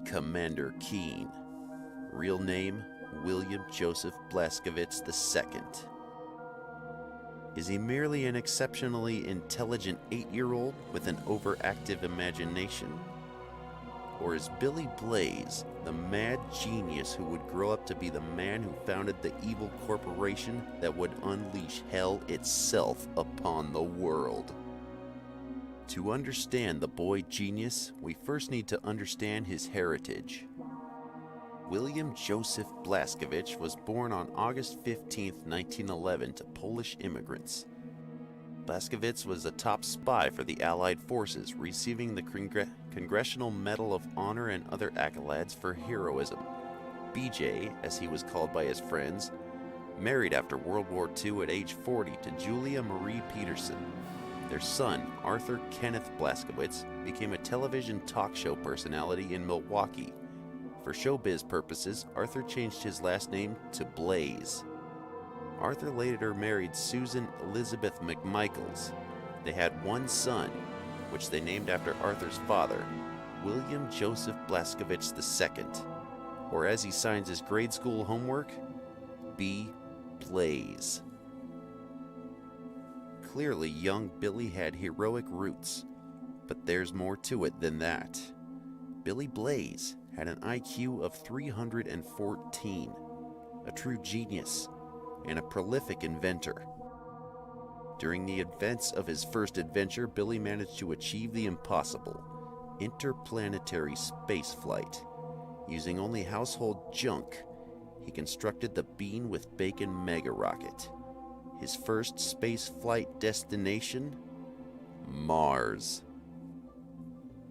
Commander Keen. Real name, William Joseph Blaskovich II. Is he merely an exceptionally intelligent 8-year-old with an overactive imagination? Or is Billy Blaze the mad genius who would grow up to be the man who founded the evil corporation that would unleash hell itself upon the world? To understand the boy genius, we first need to understand his heritage. William Joseph Blaskovich was born on August 15, 1911 to Polish immigrants. Blaskovich was a top spy for the Allied forces, receiving the Congressional Medal of Honor and other accolades for heroism. BJ, as he was called by his friends, married after World War II at age 40 to Julia Marie Peterson. Their son, Arthur Kenneth Blaskovich, became a television talk show personality in Milwaukee. For showbiz purposes, Arthur changed his last name to Blaze. Arthur later married Susan Elizabeth McMichaels. They had one son, which they named after Arthur's father, William Joseph Blaskovich II, or as he signs his grade school homework, B. Blaze. Clearly, young Billy had heroic roots, but there's more to it than that. Billy Blaze had an IQ of 314, a true genius, and a prolific inventor. During the events of his first adventure, Billy managed to achieve the impossible, interplanetary space flight. Using only household junk, he constructed the Bean with Bacon mega rocket. His first space flight destination? Mars.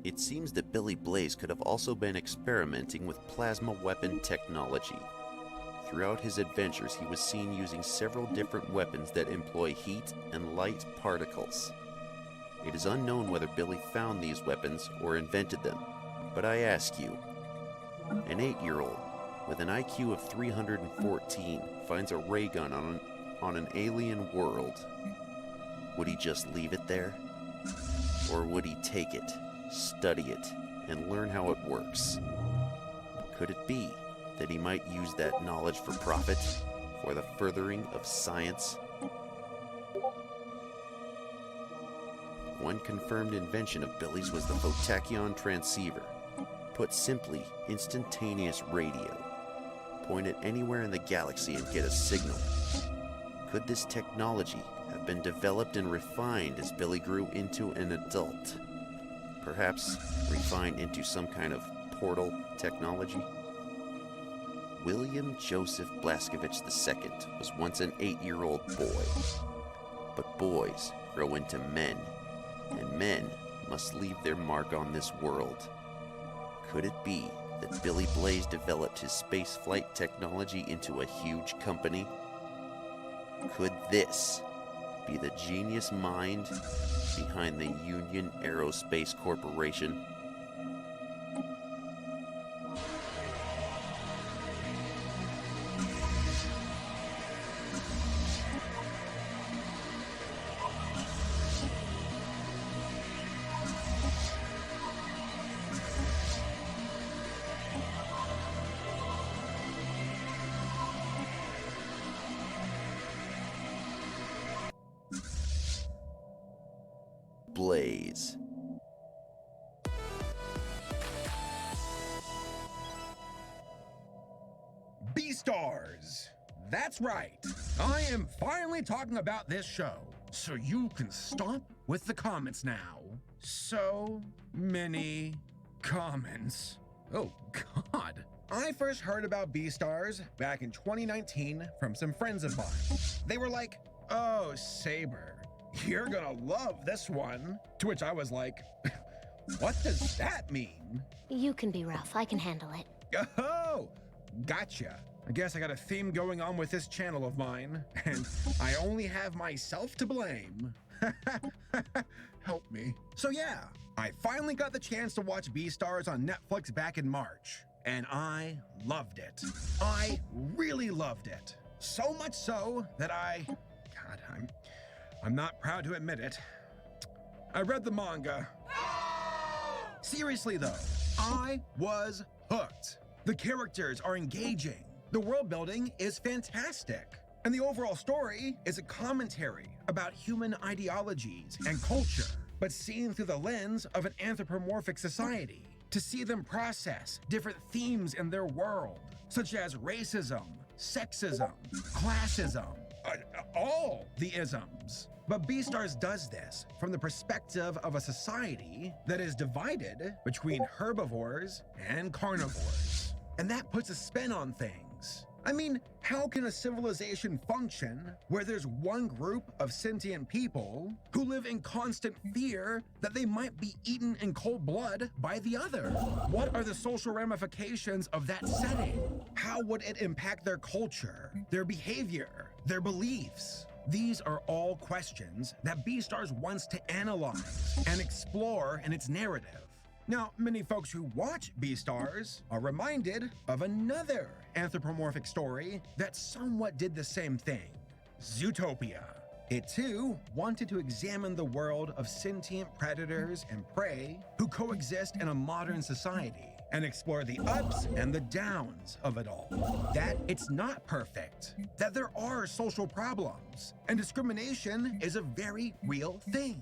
It seems that Billy Blaze could have also been experimenting with plasma weapon technology. Throughout his adventures, he was seen using several different weapons that employ heat and light particles. It is unknown whether Billy found these weapons or invented them, but I ask you, an 8-year-old with an IQ of 314 finds a ray gun on an alien world. Would he just leave it there? Or would he take it, study it, and learn how it works? Could it be that he might use that knowledge for profit, for the furthering of science? One confirmed invention of Billy's was the photachion transceiver. Put simply, instantaneous radio. Point it anywhere in the galaxy and get a signal. Could this technology have been developed and refined as Billy grew into an adult? Perhaps refined into some kind of portal technology? William Joseph Blaskovich II was once an 8-year-old boy. But boys grow into men, and men must leave their mark on this world. Could it be that Billy Blaze developed his spaceflight technology into a huge company? Could this be the genius mind behind the Union Aerospace Corporation? Blaze. B-Stars! That's right. I am finally talking about this show, so you can stop with the comments now. So many comments. Oh, God. I first heard about B-Stars back in 2019 from some friends of mine. They were like, "Oh, Saber, you're gonna love this one." To which I was like, what does that mean? You can be rough. I can handle it. Oh, gotcha. I guess I got a theme going on with this channel of mine, and I only have myself to blame. Help me. So yeah, I finally got the chance to watch B-Stars on Netflix back in March, and I loved it. I really loved it. So much so that I'm not proud to admit it. I read the manga. Seriously though, I was hooked. The characters are engaging, the world building is fantastic, and the overall story is a commentary about human ideologies and culture, but seen through the lens of an anthropomorphic society. To see them process different themes in their world, such as racism, sexism, classism, all the isms. But Beastars does this from the perspective of a society that is divided between herbivores and carnivores. And that puts a spin on things. I mean, how can a civilization function where there's one group of sentient people who live in constant fear that they might be eaten in cold blood by the other? What are the social ramifications of that setting? How would it impact their culture, their behavior, their beliefs? These are all questions that Beastars wants to analyze and explore in its narrative. Now, many folks who watch Beastars are reminded of another anthropomorphic story that somewhat did the same thing, Zootopia. It too wanted to examine the world of sentient predators and prey who coexist in a modern society and explore the ups and the downs of it all. That it's not perfect, that there are social problems, and discrimination is a very real thing.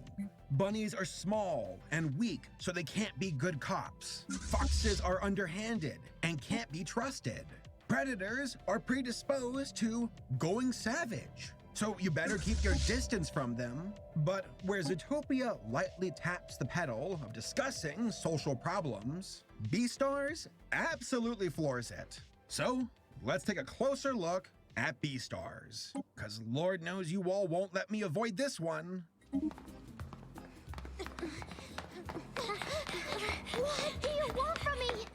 Bunnies are small and weak, so they can't be good cops. Foxes are underhanded and can't be trusted. Predators are predisposed to going savage, so you better keep your distance from them. But where Zootopia lightly taps the pedal of discussing social problems, Beastars absolutely floors it. So let's take a closer look at Beastars, because Lord knows you all won't let me avoid this one. What do you want from me?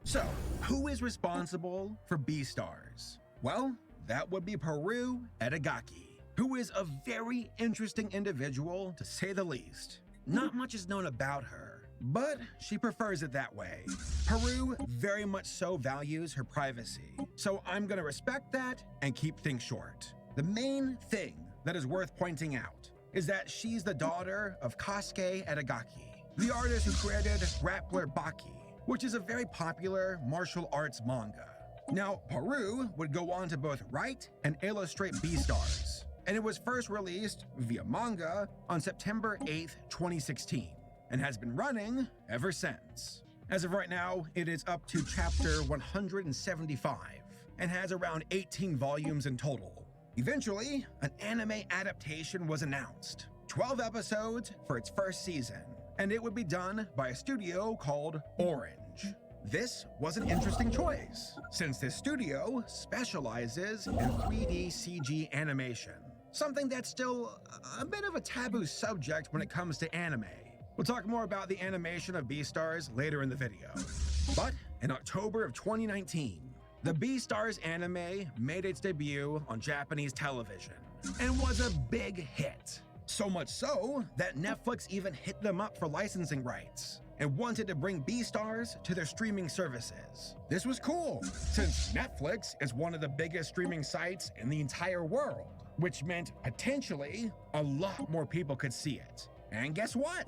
So, who is responsible for Beastars? Well, that would be Peru Edagaki, who is a very interesting individual, to say the least. Not much is known about her, but she prefers it that way. Peru very much so values her privacy, so I'm gonna respect that and keep things short. The main thing that is worth pointing out is that she's the daughter of Kasuke Edagaki, the artist who created Grappler Baki, which is a very popular martial arts manga. Now, Peru would go on to both write and illustrate Beastars, and it was first released via manga on September 8th, 2016, and has been running ever since. As of right now, it is up to chapter 175 and has around 18 volumes in total. Eventually, an anime adaptation was announced, 12 episodes for its first season, and it would be done by a studio called Orange. This was an interesting choice, since this studio specializes in 3D CG animation, something that's still a bit of a taboo subject when it comes to anime. We'll talk more about the animation of Beastars later in the video. But in October of 2019, the Beastars anime made its debut on Japanese television and was a big hit. So much so that Netflix even hit them up for licensing rights and wanted to bring Beastars to their streaming services. This was cool, since Netflix is one of the biggest streaming sites in the entire world, which meant potentially a lot more people could see it. And guess what?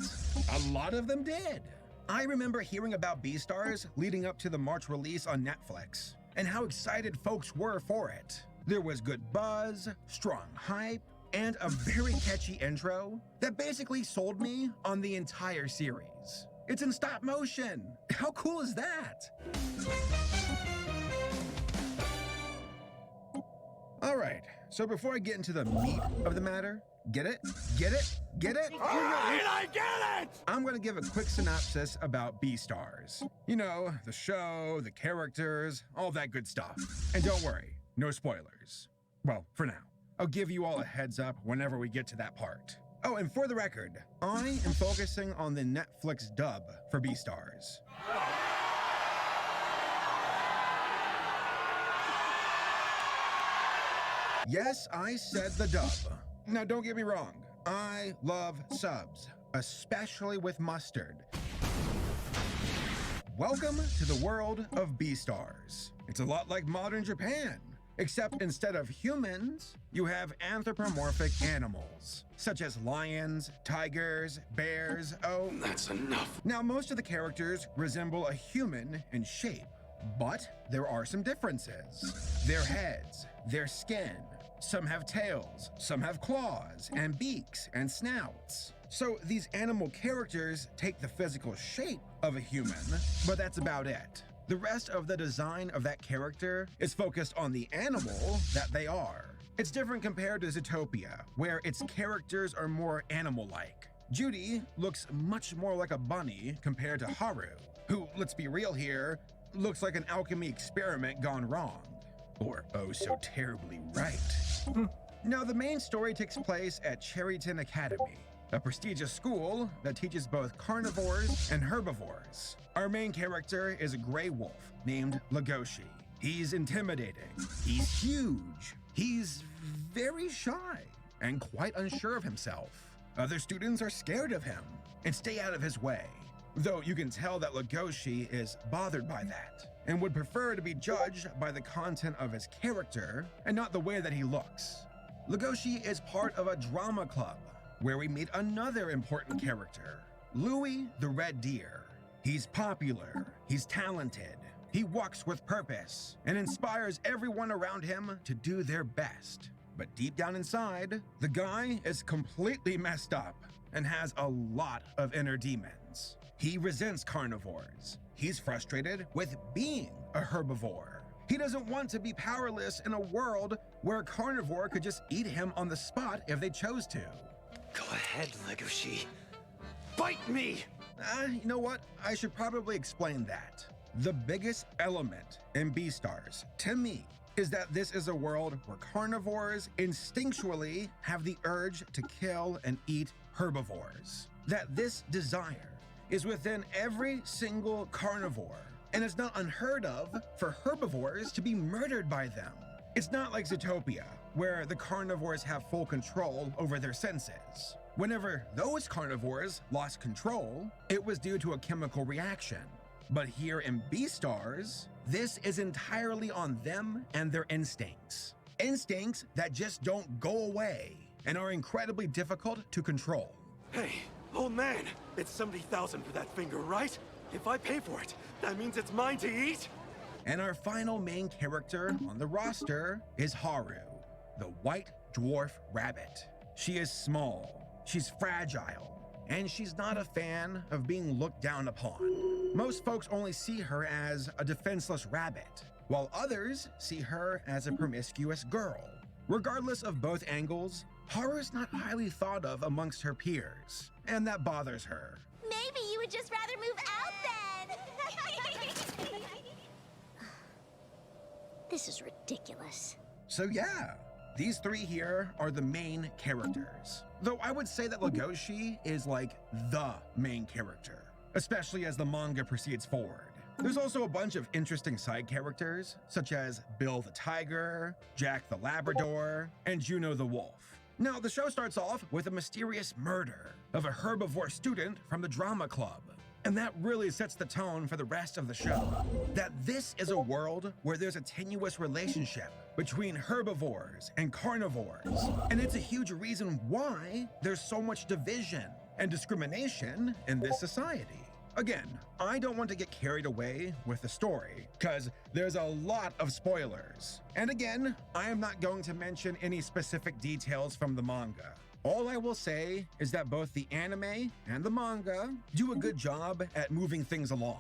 A lot of them did. I remember hearing about Beastars leading up to the March release on Netflix, and how excited folks were for it. There was good buzz, strong hype, and a very catchy intro that basically sold me on the entire series. It's in stop motion. How cool is that? All right, so before I get into the meat of the matter, get it? Get it? Get it? All right, I get it! I'm gonna give a quick synopsis about Beastars. You know, the show, the characters, all that good stuff. And don't worry, no spoilers. Well, for now. I'll give you all a heads up whenever we get to that part. Oh, and for the record, I am focusing on the Netflix dub for Beastars. Yes, I said the dub. Now, don't get me wrong. I love subs, especially with mustard. Welcome to the world of Beastars. It's a lot like modern Japan, Except instead of humans, you have anthropomorphic animals, such as lions, tigers, bears, That's enough. Now, most of the characters resemble a human in shape, but there are some differences. Their heads, their skin, some have tails, some have claws and beaks and snouts. So these animal characters take the physical shape of a human, but that's about it. The rest of the design of that character is focused on the animal that they are. It's different compared to Zootopia, where its characters are more animal-like. Judy looks much more like a bunny compared to Haru, who, let's be real here, looks like an alchemy experiment gone wrong. Or oh so terribly right. Now, the main story takes place at Cherryton Academy, a prestigious school that teaches both carnivores and herbivores. Our main character is a gray wolf named Legoshi. He's intimidating, he's huge, he's very shy, and quite unsure of himself. Other students are scared of him and stay out of his way, though you can tell that Legoshi is bothered by that and would prefer to be judged by the content of his character and not the way that he looks. Legoshi is part of a drama club where we meet another important character, Louis the Red Deer. He's popular, he's talented, he walks with purpose and inspires everyone around him to do their best. But deep down inside, the guy is completely messed up and has a lot of inner demons. He resents carnivores. He's frustrated with being a herbivore. He doesn't want to be powerless in a world where a carnivore could just eat him on the spot if they chose to. Go ahead, Legoshi. Bite me! You know what? I should probably explain that. The biggest element in Beastars, to me, is that this is a world where carnivores instinctually have the urge to kill and eat herbivores. That this desire is within every single carnivore, and it's not unheard of for herbivores to be murdered by them. It's not like Zootopia, where the carnivores have full control over their senses. Whenever those carnivores lost control, it was due to a chemical reaction. But here in Beastars, this is entirely on them and their instincts. Instincts that just don't go away and are incredibly difficult to control. Hey, old man, it's 70,000 for that finger, right? If I pay for it, that means it's mine to eat? And our final main character on the roster is Haru, the white dwarf rabbit. She is small, she's fragile, and she's not a fan of being looked down upon. Most folks only see her as a defenseless rabbit, while others see her as a promiscuous girl. Regardless of both angles, Haru's not highly thought of amongst her peers, and that bothers her. Maybe you would just rather move out then. This is ridiculous. So yeah, these three here are the main characters. Though I would say that Legoshi is like the main character, especially as the manga proceeds forward. There's also a bunch of interesting side characters, such as Bill the Tiger, Jack the Labrador, and Juno the Wolf. Now, the show starts off with a mysterious murder of a herbivore student from the drama club. And that really sets the tone for the rest of the show. That this is a world where there's a tenuous relationship between herbivores and carnivores. And it's a huge reason why there's so much division and discrimination in this society. Again, I don't want to get carried away with the story, because there's a lot of spoilers. And again, I am not going to mention any specific details from the manga. All I will say is that both the anime and the manga do a good job at moving things along.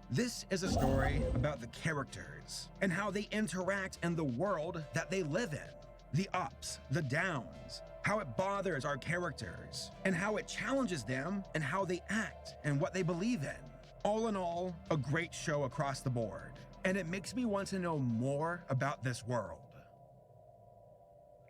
This is a story about the characters and how they interact in the world that they live in. The ups, the downs, how it bothers our characters, and how it challenges them and how they act and what they believe in. All in all, a great show across the board, and it makes me want to know more about this world.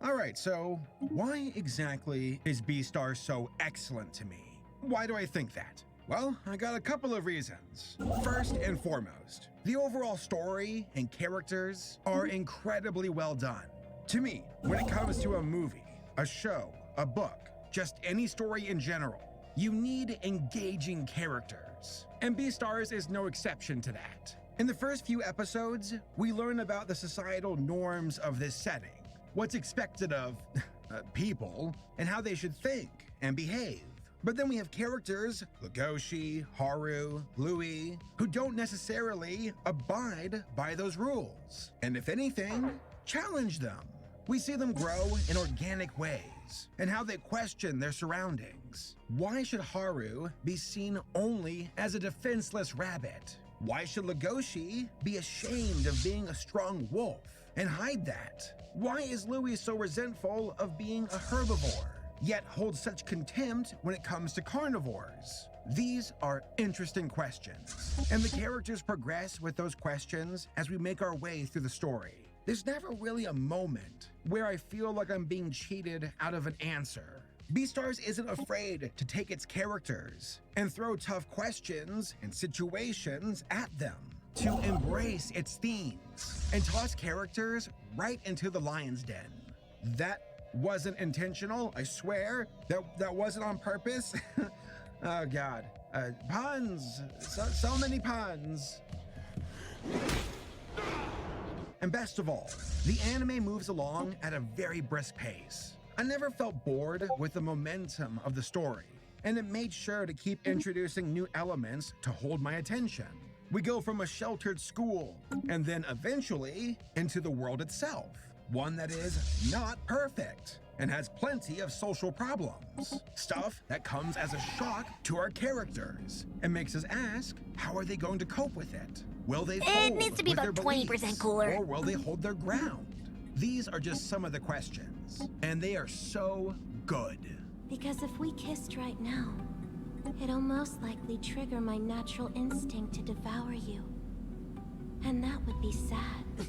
All right, so why exactly is Beastars so excellent to me? Why do I think that? Well, I got a couple of reasons. First and foremost, the overall story and characters are incredibly well done. To me, when it comes to a movie, a show, a book, just any story in general, you need engaging characters. And Beastars is no exception to that. In the first few episodes, we learn about the societal norms of this setting, what's expected of people, and how they should think and behave. But then we have characters, Legoshi, Haru, Louis, who don't necessarily abide by those rules, and if anything, challenge them. We see them grow in organic ways, and how they question their surroundings. Why should Haru be seen only as a defenseless rabbit? Why should Legoshi be ashamed of being a strong wolf and hide that? Why is Louis so resentful of being a herbivore, yet holds such contempt when it comes to carnivores? These are interesting questions, and the characters progress with those questions as we make our way through the story. There's never really a moment where I feel like I'm being cheated out of an answer. Beastars isn't afraid to take its characters and throw tough questions and situations at them, to embrace its themes and toss characters right into the lion's den. That wasn't intentional, I swear. That wasn't on purpose. Oh God, puns, so many puns. And best of all, the anime moves along at a very brisk pace. I never felt bored with the momentum of the story, and it made sure to keep introducing new elements to hold my attention. We go from a sheltered school, and then eventually into the world itself, one that is not perfect and has plenty of social problems. Stuff that comes as a shock to our characters and makes us ask, how are they going to cope with it? Will they fold It needs to be with about their 20% beliefs, cooler. or will they hold their ground? These are just some of the questions, and they are so good. Because if we kissed right now, it'll most likely trigger my natural instinct to devour you. And that would be sad.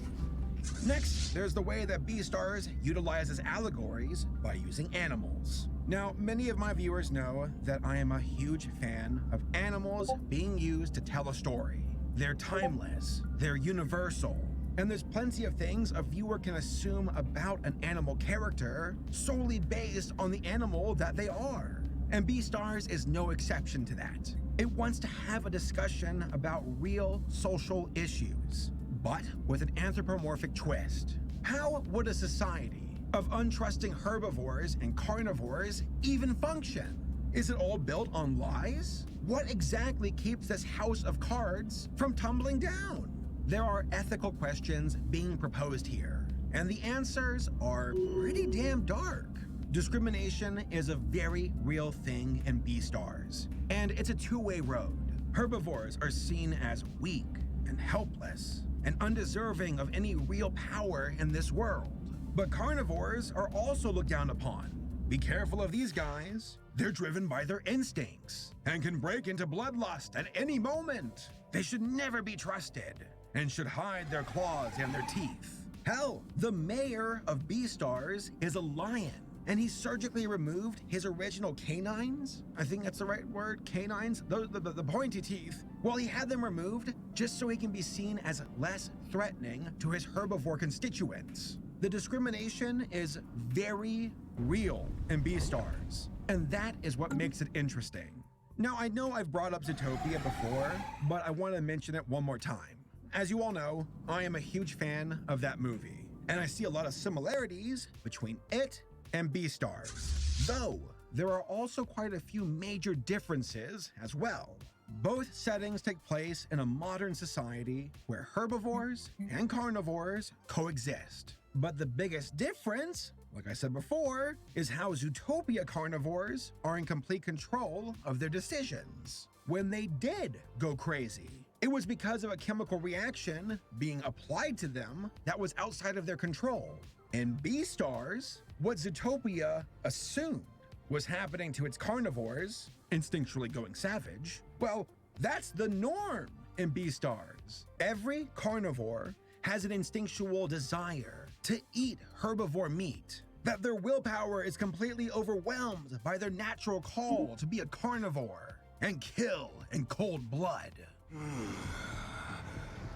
Next, there's the way that Beastars utilizes allegories by using animals. Now, many of my viewers know that I am a huge fan of animals being used to tell a story. They're timeless, they're universal, and there's plenty of things a viewer can assume about an animal character solely based on the animal that they are. And Beastars is no exception to that. It wants to have a discussion about real social issues, but with an anthropomorphic twist. How would a society of untrusting herbivores and carnivores even function? Is it all built on lies? What exactly keeps this house of cards from tumbling down? There are ethical questions being proposed here, and the answers are pretty damn dark. Discrimination is a very real thing in Beastars, and it's a two-way road. Herbivores are seen as weak and helpless and undeserving of any real power in this world. But carnivores are also looked down upon. Be careful of these guys. They're driven by their instincts and can break into bloodlust at any moment. They should never be trusted and should hide their claws and their teeth. Hell, the mayor of Beastars is a lion, and he surgically removed his original canines. I think that's the right word, canines, the pointy teeth. Well, he had them removed just so he can be seen as less threatening to his herbivore constituents. The discrimination is very real in Beastars, and that is what makes it interesting. Now, I know I've brought up Zootopia before, but I want to mention it one more time. As you all know, I am a huge fan of that movie, and I see a lot of similarities between it and Beastars, though there are also quite a few major differences as well. Both settings take place in a modern society where herbivores and carnivores coexist. But the biggest difference, like I said before, is how Zootopia carnivores are in complete control of their decisions. When they did go crazy, it was because of a chemical reaction being applied to them that was outside of their control. In Beastars, what Zootopia assumed was happening to its carnivores, instinctually going savage, well, that's the norm in Beastars. Every carnivore has an instinctual desire to eat herbivore meat, that their willpower is completely overwhelmed by their natural call to be a carnivore and kill in cold blood.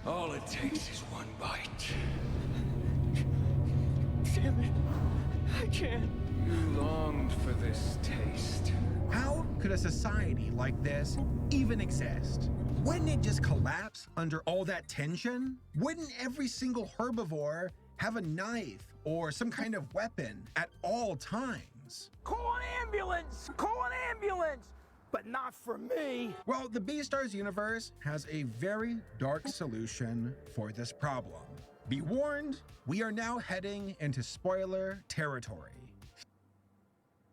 All it takes is one bite. Damn it. I can't. You longed for this taste. How could a society like this even exist? Wouldn't it just collapse under all that tension? Wouldn't every single herbivore have a knife or some kind of weapon at all times? Call an ambulance! Call an ambulance! But not for me. Well, the Beastars universe has a very dark solution for this problem. Be warned, we are now heading into spoiler territory.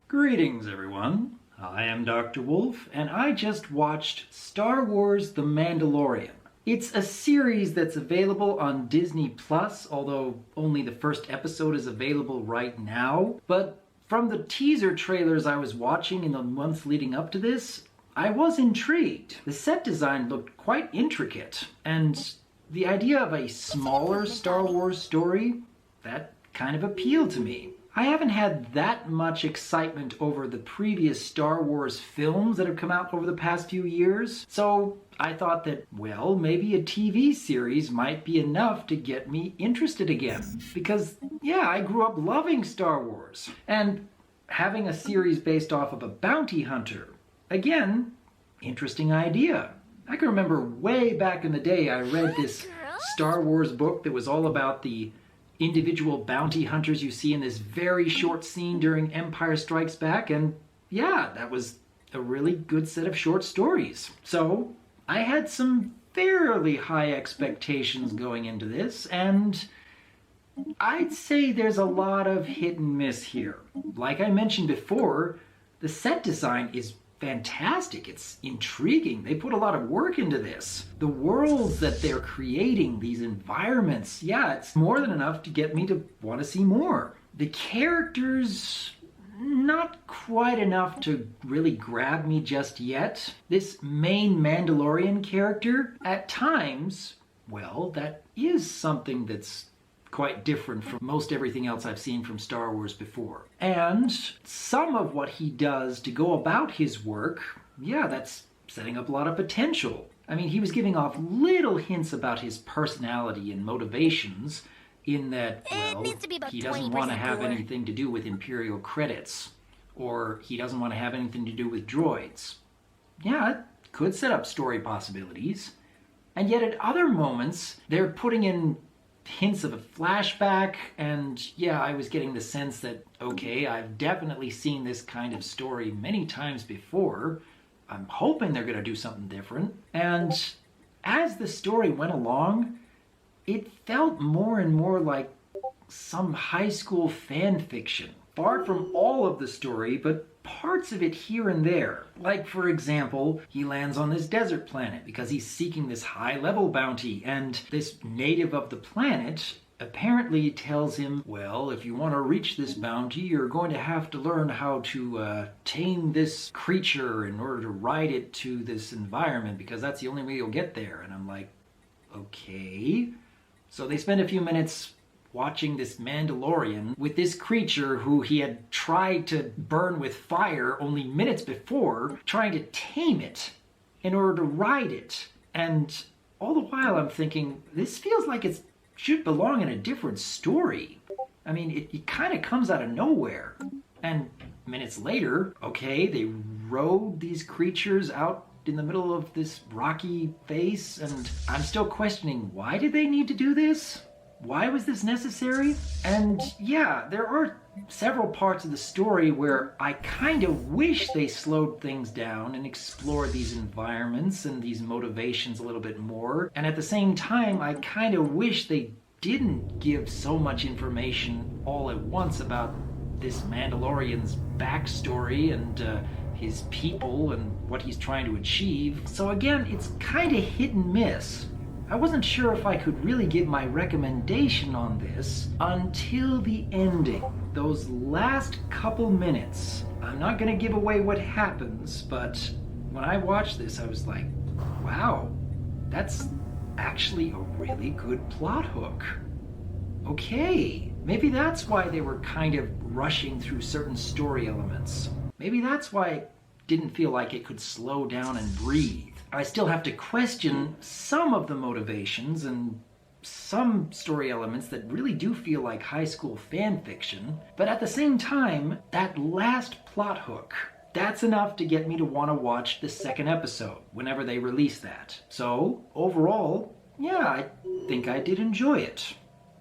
Greetings, everyone. I am Dr. Wolf, and I just watched Star Wars The Mandalorian. It's a series that's available on Disney Plus, although only the first episode is available right now. But from the teaser trailers I was watching in the months leading up to this, I was intrigued. The set design looked quite intricate, and the idea of a smaller Star Wars story, that kind of appealed to me. I haven't had that much excitement over the previous Star Wars films that have come out over the past few years, so I thought that, well, maybe a TV series might be enough to get me interested again. Because, yeah, I grew up loving Star Wars. And having a series based off of a bounty hunter, again, interesting idea. I can remember way back in the day I read this Star Wars book that was all about the individual bounty hunters you see in this very short scene during Empire Strikes Back, and yeah, that was a really good set of short stories. So I had some fairly high expectations going into this, and I'd say there's a lot of hit and miss here. Like I mentioned before, the set design is fantastic. It's intriguing. They put a lot of work into this. The worlds that they're creating, these environments, yeah, it's more than enough to get me to want to see more. The characters, not quite enough to really grab me just yet. This main Mandalorian character, at times, well, that is something that's quite different from most everything else I've seen from Star Wars before. And some of what he does to go about his work, yeah, that's setting up a lot of potential. I mean, he was giving off little hints about his personality and motivations in that, well, he doesn't want to have anything to do with Imperial credits, or he doesn't want to have anything to do with droids. Yeah, it could set up story possibilities. And yet at other moments, they're putting in hints of a flashback, and yeah, I was getting the sense that, okay, I've definitely seen this kind of story many times before. I'm hoping they're going to do something different. And as the story went along, it felt more and more like some high school fan fiction. Far from all of the story, but parts of it here and there. Like, for example, he lands on this desert planet because he's seeking this high-level bounty, and this native of the planet apparently tells him, well, if you want to reach this bounty, you're going to have to learn how to tame this creature in order to ride it to this environment, because that's the only way you'll get there. And I'm like, okay. So they spend a few minutes watching this Mandalorian with this creature who he had tried to burn with fire only minutes before, trying to tame it in order to ride it. And all the while I'm thinking, this feels like it should belong in a different story. I mean, it kind of comes out of nowhere. And minutes later, okay, they rode these creatures out in the middle of this rocky face, and I'm still questioning, why did they need to do this? Why was this necessary? And yeah, there are several parts of the story where I kind of wish they slowed things down and explored these environments and these motivations a little bit more. And at the same time, I kind of wish they didn't give so much information all at once about this Mandalorian's backstory and his people and what he's trying to achieve. So again, it's kind of hit and miss. I wasn't sure if I could really give my recommendation on this until the ending. Those last couple minutes. I'm not going to give away what happens, but when I watched this, I was like, wow, that's actually a really good plot hook. Okay, maybe that's why they were kind of rushing through certain story elements. Maybe that's why it didn't feel like it could slow down and breathe. I still have to question some of the motivations and some story elements that really do feel like high school fan fiction, but at the same time, that last plot hook, that's enough to get me to want to watch the second episode whenever they release that. So, overall, yeah, I think I did enjoy it.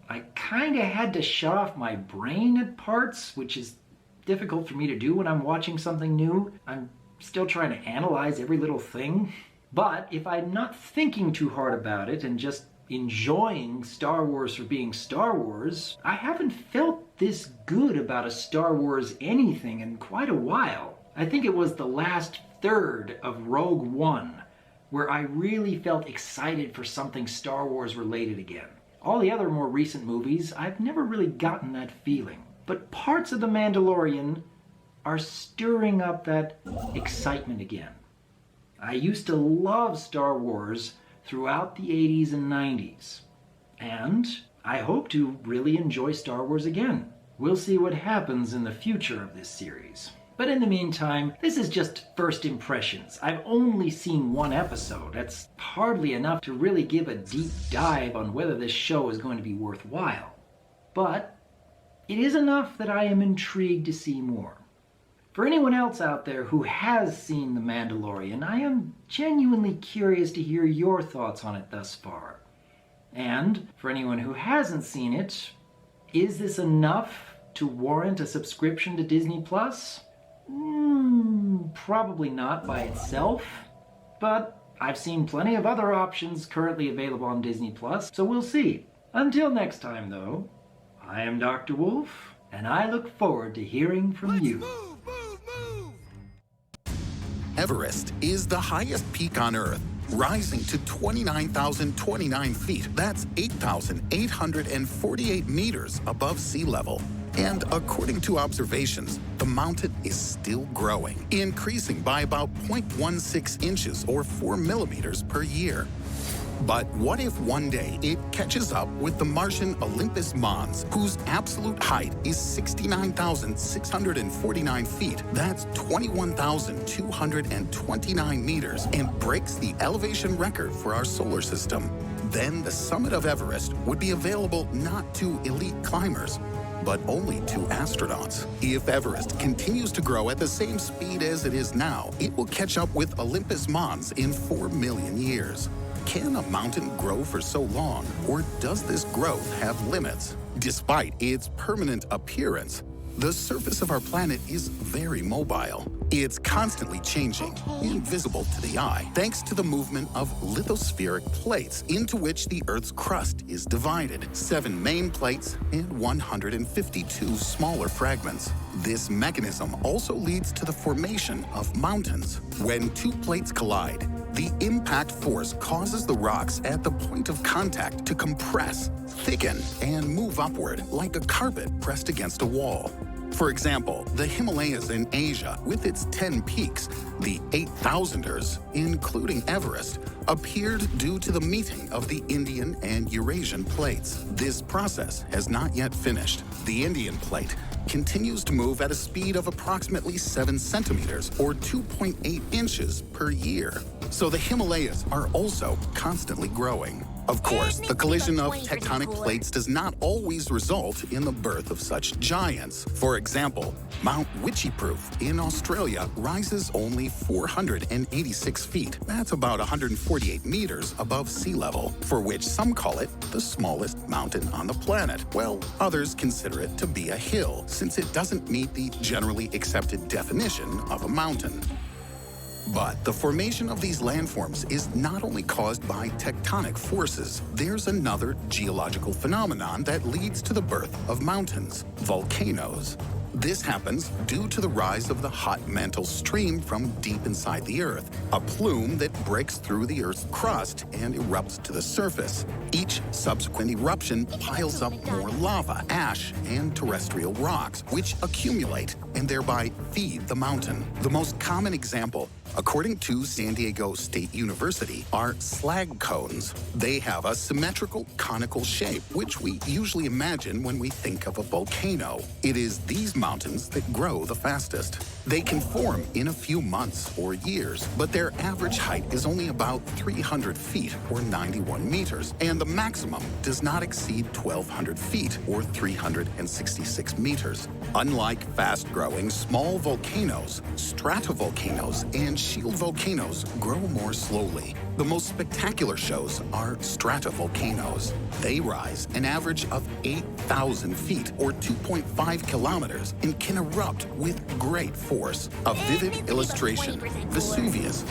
I kind of had to shut off my brain at parts, which is difficult for me to do when I'm watching something new. I'm still trying to analyze every little thing. But if I'm not thinking too hard about it and just enjoying Star Wars for being Star Wars, I haven't felt this good about a Star Wars anything in quite a while. I think it was the last third of Rogue One where I really felt excited for something Star Wars related again. All the other more recent movies, I've never really gotten that feeling. But parts of The Mandalorian are stirring up that excitement again. I used to love Star Wars throughout the 80s and 90s. And I hope to really enjoy Star Wars again. We'll see what happens in the future of this series. But in the meantime, this is just first impressions. I've only seen one episode. That's hardly enough to really give a deep dive on whether this show is going to be worthwhile. But it is enough that I am intrigued to see more. For anyone else out there who has seen The Mandalorian, I am genuinely curious to hear your thoughts on it thus far. And for anyone who hasn't seen it, is this enough to warrant a subscription to Disney Plus? Probably not by itself, but I've seen plenty of other options currently available on Disney Plus, so we'll see. Until next time, though, I am Dr. Wolf, and I look forward to hearing from you. Everest is the highest peak on Earth, rising to 29,029 feet. That's 8,848 meters above sea level. And according to observations, the mountain is still growing, increasing by about 0.16 inches or 4 millimeters per year. But what if one day it catches up with the Martian Olympus Mons, whose absolute height is 69,649 feet, that's 21,229 meters, and breaks the elevation record for our solar system? Then the summit of Everest would be available not to elite climbers, but only to astronauts. If Everest continues to grow at the same speed as it is now, it will catch up with Olympus Mons in 4 million years. Can a mountain grow for so long, or does this growth have limits? Despite its permanent appearance, the surface of our planet is very mobile. It's constantly changing, invisible to the eye, thanks to the movement of lithospheric plates into which the Earth's crust is divided. 7 main plates and 152 smaller fragments. This mechanism also leads to the formation of mountains. When 2 plates collide, the impact force causes the rocks at the point of contact to compress, thicken, and move upward like a carpet pressed against a wall. For example, the Himalayas in Asia, with its 10 peaks, the 8,000ers, including Everest, appeared due to the meeting of the Indian and Eurasian plates. This process has not yet finished. The Indian plate continues to move at a speed of approximately 7 centimeters or 2.8 inches per year. So the Himalayas are also constantly growing. Of course, the collision of tectonic plates does not always result in the birth of such giants. For example, Mount Witchyproof in Australia rises only 486 feet. That's about 148 meters above sea level, for which some call it the smallest mountain on the planet, while others consider it to be a hill, since it doesn't meet the generally accepted definition of a mountain. But the formation of these landforms is not only caused by tectonic forces. There's another geological phenomenon that leads to the birth of mountains: volcanoes. This happens due to the rise of the hot mantle stream from deep inside the Earth, a plume that breaks through the Earth's crust and erupts to the surface. Each subsequent eruption piles up more lava, ash, and terrestrial rocks, which accumulate and thereby feed the mountain. The most common example, according to San Diego State University, are slag cones. They have a symmetrical conical shape, which we usually imagine when we think of a volcano. It is these mountains that grow the fastest. They can form in a few months or years, but their average height is only about 300 feet or 91 meters, and the maximum does not exceed 1,200 feet or 366 meters. Unlike fast-growing small volcanoes, stratovolcanoes and shield volcanoes grow more slowly. The most spectacular shows are stratovolcanoes. They rise an average of 8,000 feet or 2.5 kilometers and can erupt with great force. A vivid illustration, Vesuvius,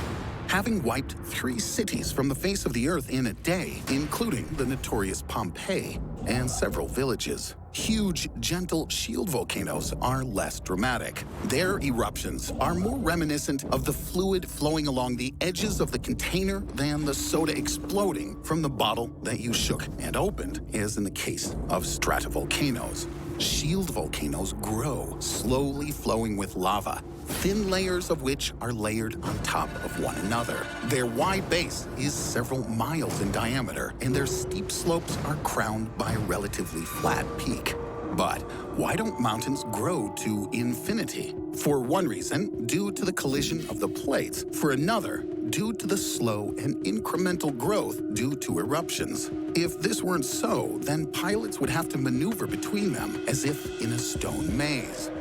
having wiped 3 cities from the face of the earth in a day, including the notorious Pompeii and several villages. Huge, gentle shield volcanoes are less dramatic. Their eruptions are more reminiscent of the fluid flowing along the edges of the container than the soda exploding from the bottle that you shook and opened, as in the case of stratovolcanoes. Shield volcanoes grow, slowly flowing with lava, thin layers of which are layered on top of one another. Their wide base is several miles in diameter, and their steep slopes are crowned by a relatively flat peak. But why don't mountains grow to infinity? For one reason, due to the collision of the plates. For another, due to the slow and incremental growth due to eruptions. If this weren't so, then pilots would have to maneuver between them as if in a stone maze.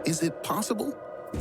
Is it possible?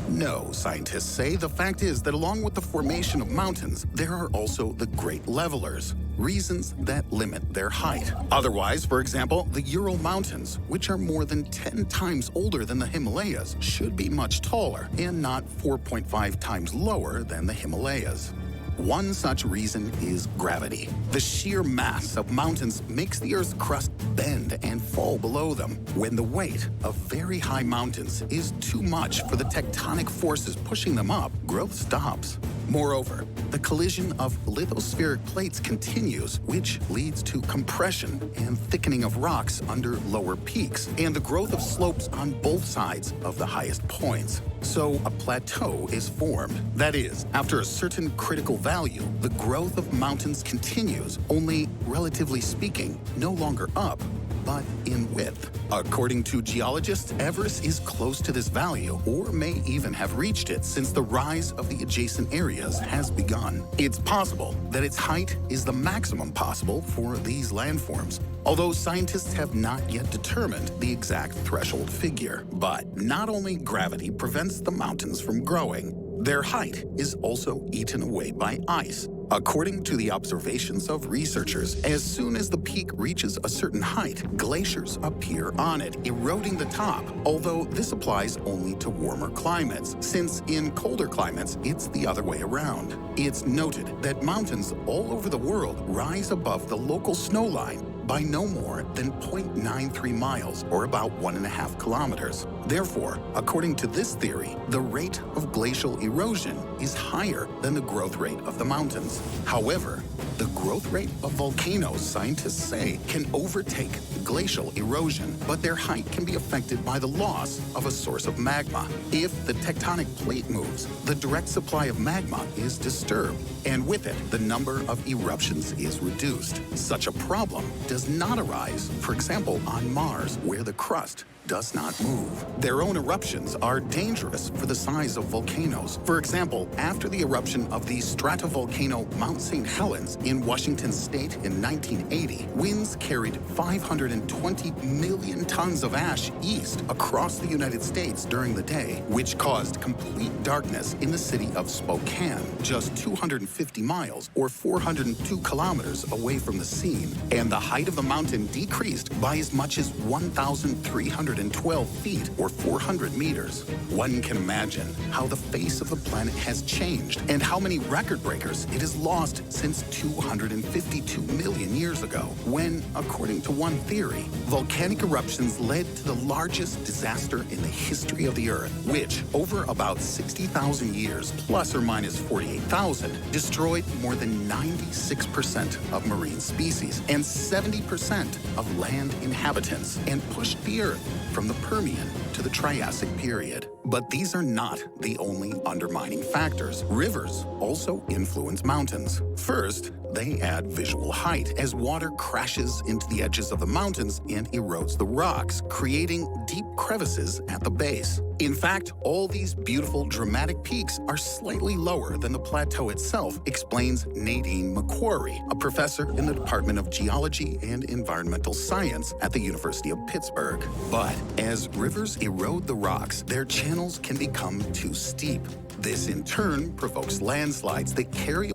No, scientists say. The fact is that along with the formation of mountains, there are also the great levelers, reasons that limit their height. Otherwise, for example, the Ural Mountains, which are more than 10 times older than the Himalayas, should be much taller and not 4.5 times lower than the Himalayas. One such reason is gravity. The sheer mass of mountains makes the Earth's crust bend and fall below them. When the weight of very high mountains is too much for the tectonic forces pushing them up, growth stops. Moreover, the collision of lithospheric plates continues, which leads to compression and thickening of rocks under lower peaks, and the growth of slopes on both sides of the highest points. So a plateau is formed. That is, after a certain critical value, the growth of mountains continues, only, relatively speaking, no longer up, but in width. According to geologists, Everest is close to this value, or may even have reached it, since the rise of the adjacent areas has begun. It's possible that its height is the maximum possible for these landforms, although scientists have not yet determined the exact threshold figure. But not only gravity prevents the mountains from growing, their height is also eaten away by ice. According to the observations of researchers, as soon as the peak reaches a certain height, glaciers appear on it, eroding the top, although this applies only to warmer climates, since in colder climates, it's the other way around. It's noted that mountains all over the world rise above the local snowline by no more than 0.93 miles, or about 1.5 kilometers. Therefore, according to this theory, the rate of glacial erosion is higher than the growth rate of the mountains. However, the growth rate of volcanoes, scientists say, can overtake glacial erosion, but their height can be affected by the loss of a source of magma. If the tectonic plate moves, the direct supply of magma is disturbed, and with it, the number of eruptions is reduced. Such a problem does not arise, for example, on Mars, where the crust does not move. Their own eruptions are dangerous for the size of volcanoes. For example, after the eruption of the stratovolcano Mount St. Helens in Washington state in 1980, winds carried 520 million tons of ash east across the United States during the day, which caused complete darkness in the city of Spokane, just 250 miles or 402 kilometers away from the scene. And the height of the mountain decreased by as much as 1,312 feet or 400 meters. One can imagine how the face of the planet has changed and how many record breakers it has lost since 252 million years ago, when, according to one theory, volcanic eruptions led to the largest disaster in the history of the Earth, which, over about 60,000 years, plus or minus 48,000, destroyed more than 96% of marine species and 70% of land inhabitants, and pushed the Earth from the Permian to the Triassic period. But these are not the only undermining factors. Rivers also influence mountains. First, they add visual height as water crashes into the edges of the mountains and erodes the rocks, creating deep crevices at the base. In fact, all these beautiful, dramatic peaks are slightly lower than the plateau itself, explains Nadine McQuarrie, a professor in the Department of Geology and Environmental Science at the University of Pittsburgh. But as rivers erode the rocks, their channels can become too steep. This, in turn, provokes landslides that carry